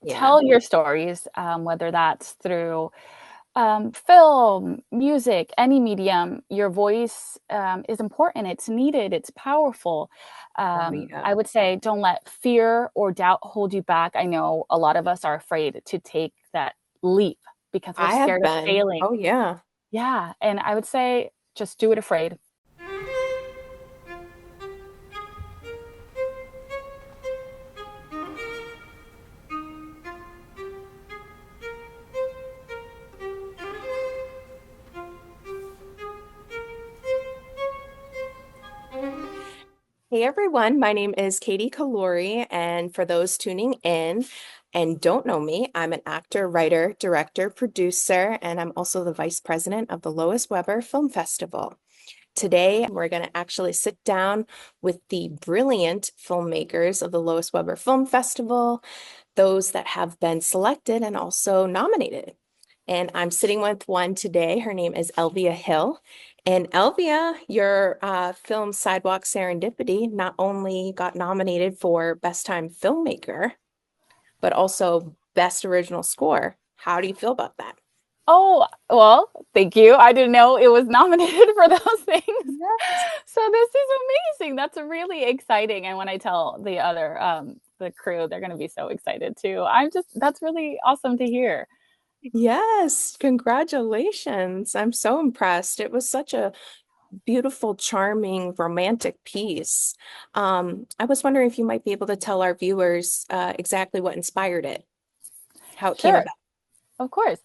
Yeah. tell your stories, whether that's through film, music, any medium. Your voice is important. It's needed. It's powerful. Oh, yeah. I would say don't let fear or doubt hold you back. I know a lot of us are afraid to take that leap because we're I have scared of been. failing. Oh, yeah. Yeah. And I would say just do it afraid. Hey everyone, my name is Katie Killourhy, and for those tuning in and don't know me, I'm an actor, writer, director, producer, and I'm also the vice president of the Lois Weber Film Festival. Today, we're going to actually sit down with the brilliant filmmakers of the Lois Weber Film Festival, those that have been selected and also nominated. And I'm sitting with one today. Her name is Elvia Hill. And Elvia, your film Sidewalk Serendipity not only got nominated for Best Time Filmmaker, but also Best Original Score. How do you feel about that? Oh, well, thank you. I didn't know it was nominated for those things. Yes. So this is amazing. That's really exciting. And when I tell the crew, they're going to be so excited too. That's really awesome to hear. Yes, congratulations. I'm so impressed. It was such a beautiful, charming, romantic piece. I was wondering if you might be able to tell our viewers exactly what inspired it, how it came Sure, about. of course.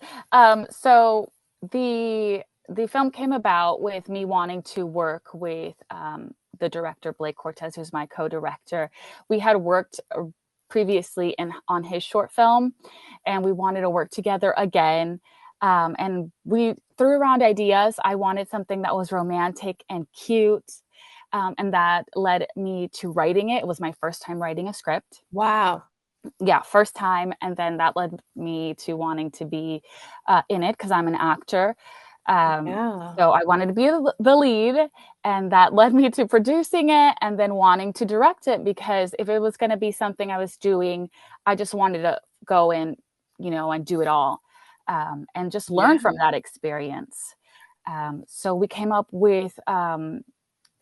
So the film came about with me wanting to work with the director Blake Cortes, who's my co-director. We had worked previously on his short film, and we wanted to work together again. And we threw around ideas. I wanted something that was romantic and cute, and that led me to writing it. It was my first time writing a script. Wow. Yeah, first time, and then that led me to wanting to be in it because I'm an actor. Um, Yeah. so I wanted to be the lead, and that led me to producing it and then wanting to direct it because if it was going to be something I was doing, I just wanted to go in, and do it all, and just learn Yeah. from that experience. So we came up with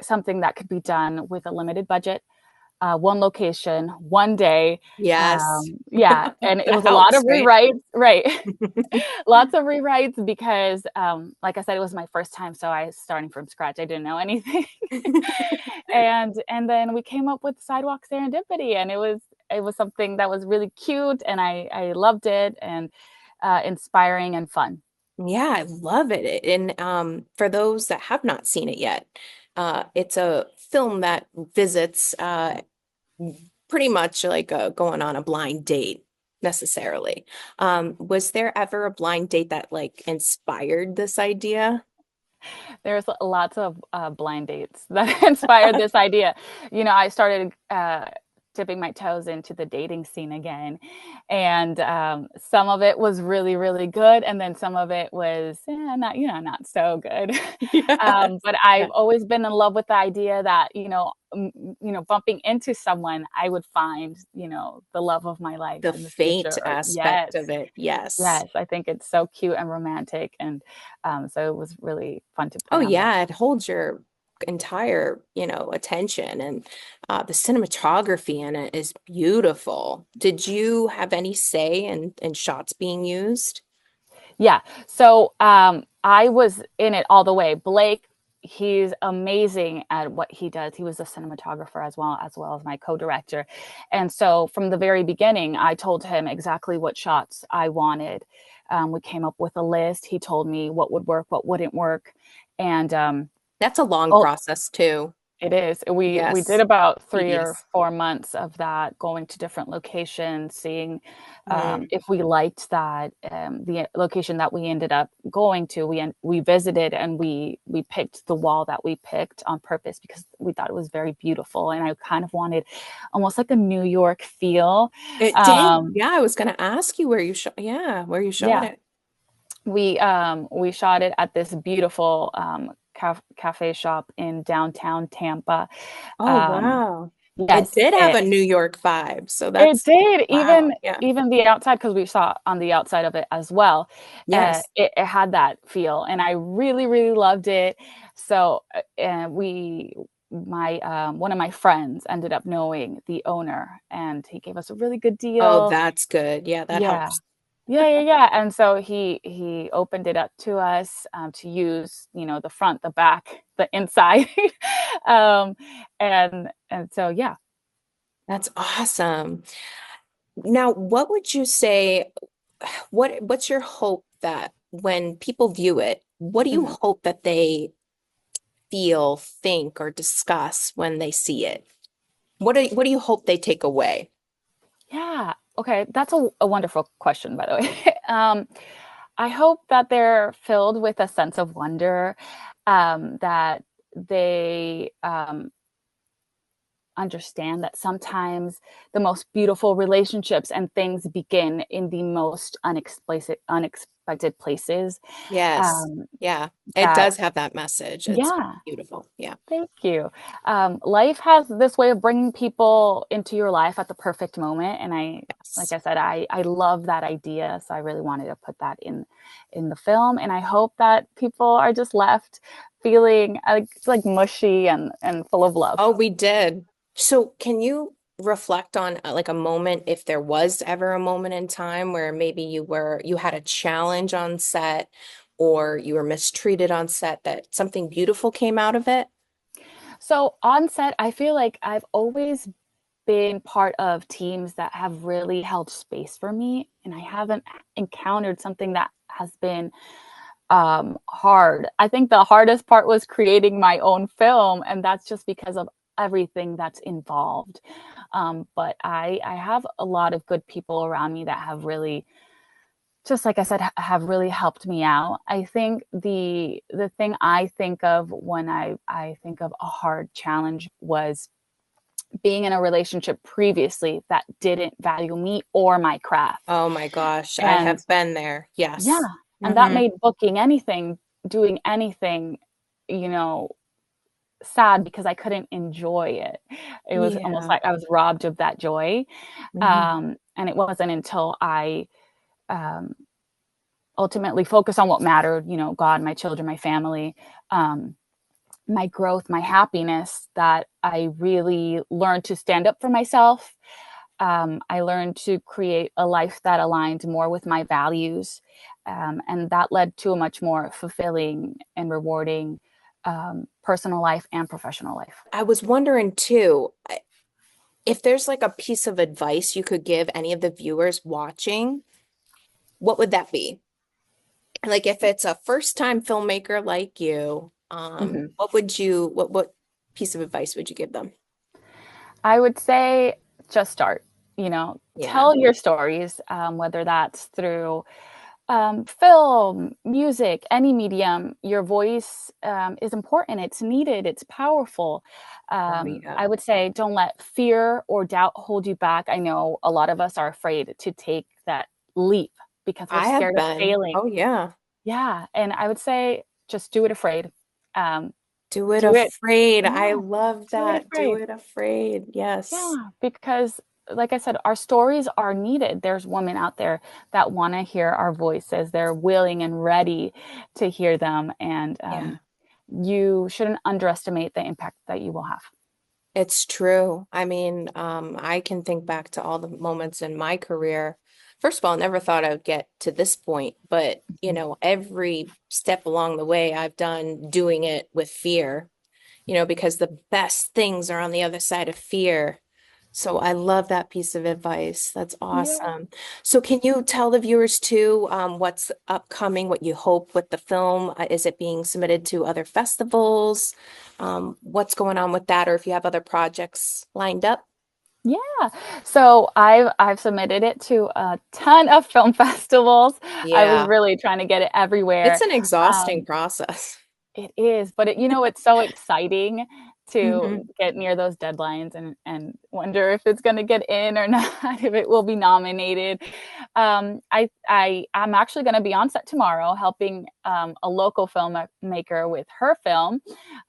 something that could be done with a limited budget, one location, one day. Yes. Yeah, and it That was a lot of helps, right? rewrites, right? Lots of rewrites because, like I said, it was my first time, so I was starting from scratch. I didn't know anything, and then we came up with Sidewalk Serendipity, and it was something that was really cute, and I loved it, and inspiring and fun. Yeah, I love it. And for those that have not seen it yet, it's a film that visits pretty much like going on a blind date necessarily. Was there ever a blind date that like inspired this idea? There's lots of blind dates that inspired this idea. I started dipping my toes into the dating scene again, and some of it was really, really good, and then some of it was not so good. Yes. But Yeah. I've always been in love with the idea that bumping into someone, I would find the love of my life The in the fate future. aspect Yes. of it. Yes. Yes, I think it's so cute and romantic, and so it was really fun to Oh play on that. yeah, it holds your entire, attention and the cinematography in it is beautiful. Did you have any say in shots being used? Yeah, so I was in it all the way. Blake, he's amazing at what he does. He was a cinematographer as well as my co-director, and so from the very beginning, I told him exactly what shots I wanted. We came up with a list. He told me what would work, what wouldn't work, and That's a long oh, process too. it is. We did Yes. about 3 or 4 months of that, going to different locations, seeing Mm, if we liked that. The location that we ended up going to, we visited and we picked the wall that we picked on purpose because we thought it was very beautiful, and I kind of wanted almost like a New York feel. it did. Um, Yeah, I was going to ask you where you shot. Yeah, where you shot yeah, it. we shot it at this beautiful cafe shop in downtown Tampa. Oh, Um, wow. It Yes, did have a New York vibe, so it that's did. wow. Yeah. Even the outside, because we saw on the outside of it as well. Yes. It had that feel, and I really, really loved it. So, my one of my friends ended up knowing the owner, and he gave us a really good Oh, deal. that's good. Yeah, that Yeah. helps. Yeah. And so he opened it up to us to use, the front, the back, the inside, um, and so yeah. That's awesome. Now, what would you say, what's your hope that when people view it, what do you Mhm. hope that they feel, think, or discuss when they see it? What do you hope they take away? Yeah. Okay. That's a wonderful question, by the way. I hope that they're filled with a sense of wonder, that they understand that sometimes the most beautiful relationships and things begin in the most unexpected places. Yes. Um, Yeah. It that, does have that message. It's yeah, beautiful. Yeah. thank you. Life has this way of bringing people into your life at the perfect moment, and like Yes. I said, I love that idea. So I really wanted to put that in the film, and I hope that people are just left feeling like mushy and full of love. Oh, we did. So, can you reflect on like a moment, if there was ever a moment in time where maybe you had a challenge on set or you were mistreated on set that something beautiful came out of it? So on set, I feel like I've always been part of teams that have really held space for me, and I haven't encountered something that has been hard. I think the hardest part was creating my own film, and that's just because of everything that's involved. But I have a lot of good people around me that have really, just like I said, have really helped me out. I think the thing I think of when I think of a hard challenge was being in a relationship previously that didn't value me or my craft. Oh my gosh, I And have been there. yeah, Yes. and that Hmm. made booking anything, doing anything, you know, sad because I couldn't enjoy it. It was almost Yeah. like I was robbed of that joy. Hmm. And it wasn't until I um, ultimately focused on what mattered, God, my children, my family, um, my growth, my happiness, that I really learned to stand up for myself. I learned to create a life that aligned more with my values. And that led to a much more fulfilling and rewarding personal life and professional life. I was wondering too, if there's like a piece of advice you could give any of the viewers watching, what would that be? Like if it's a first time filmmaker like you, Mhm. what piece of advice would you give them? I would say just start, Yeah. tell your stories, whether that's through film, music, any medium. Your voice is important. It's needed. It's powerful. Oh yeah. I would say don't let fear or doubt hold you back. I know a lot of us are afraid to take that leap because we're I have scared of been. failing. Oh yeah. Yeah. And I would say just do it afraid. Um, Do it do it. afraid. I Yeah. love Do it that. Do afraid. it afraid. Yes. Yeah, because like I said, our stories are needed. There's women out there that want to hear our voices. They're willing and ready to hear them. And Yeah. you shouldn't underestimate the impact that you will have. It's true. I mean, I can think back to all the moments in my career. First of all, I never thought I would get to this point, but every step along the way I've done doing it with fear, because the best things are on the other side of fear. So I love that piece of advice. That's Yeah. awesome. So can you tell the viewers too, what's upcoming, what you hope with the film? Is it being submitted to other festivals? What's going on with that, or if you have other projects lined up? Yeah. So I've submitted it to a ton of film festivals. I was Yeah, really trying to get it it's everywhere. an exhausting Um, process. It is, but it's so exciting to Hmm. get near those deadlines and wonder if it's going to get in or not, if it will be nominated. I'm actually going to be on set tomorrow, helping a local filmmaker with her film.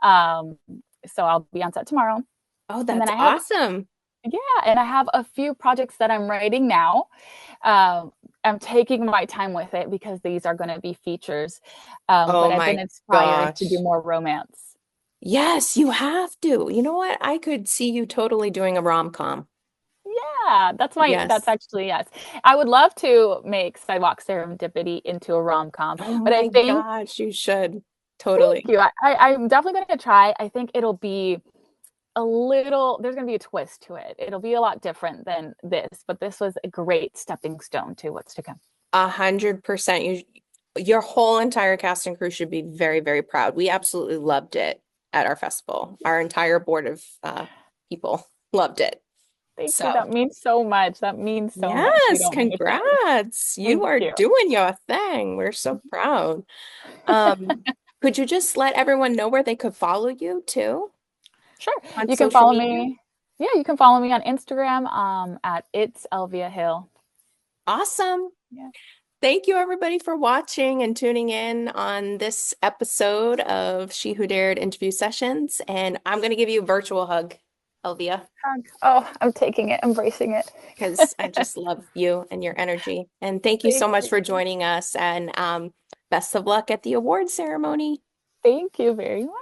Um, so I'll be on set tomorrow. Oh, And then that's I have, awesome. yeah, and I have a few projects that I'm writing now. Um, I'm taking my time with it because these are going to be features. But Oh I've been my inspired to do gosh. more romance. Yes, you have to. You know what? I could see you totally doing a rom-com. Yeah, that's Yes. actually, yes. I would love to make Sidewalk Serendipity into a rom-com, Oh but I my think, gosh, you should. thank Totally. you. I'm definitely going to try. I think it'll be a little, there's going to be a twist to it. It'll be a lot different than this, but this was a great stepping stone to what's to come. 100%. Your whole entire cast and crew should be very, very proud. We absolutely loved it at our festival. Our entire board of people loved it. Thank you. So, That means so much. That means so much. You yes, don't understand. congrats. You Thank are you. doing your thing. We're so proud. Um, could you just let everyone know where they could follow you too Sure. on You can social follow media? me. Yeah, you can follow me on Instagram at it's Elvia Hill. Awesome. Yeah. Thank you, everybody, for watching and tuning in on this episode of She Who Dared interview sessions. And I'm going to give you a virtual hug, Elvia, Hug. Oh, I'm taking it, embracing it. because I just love you and your energy. And thank you so Thank much for you. joining us. And best of luck at the award ceremony. Thank you very much.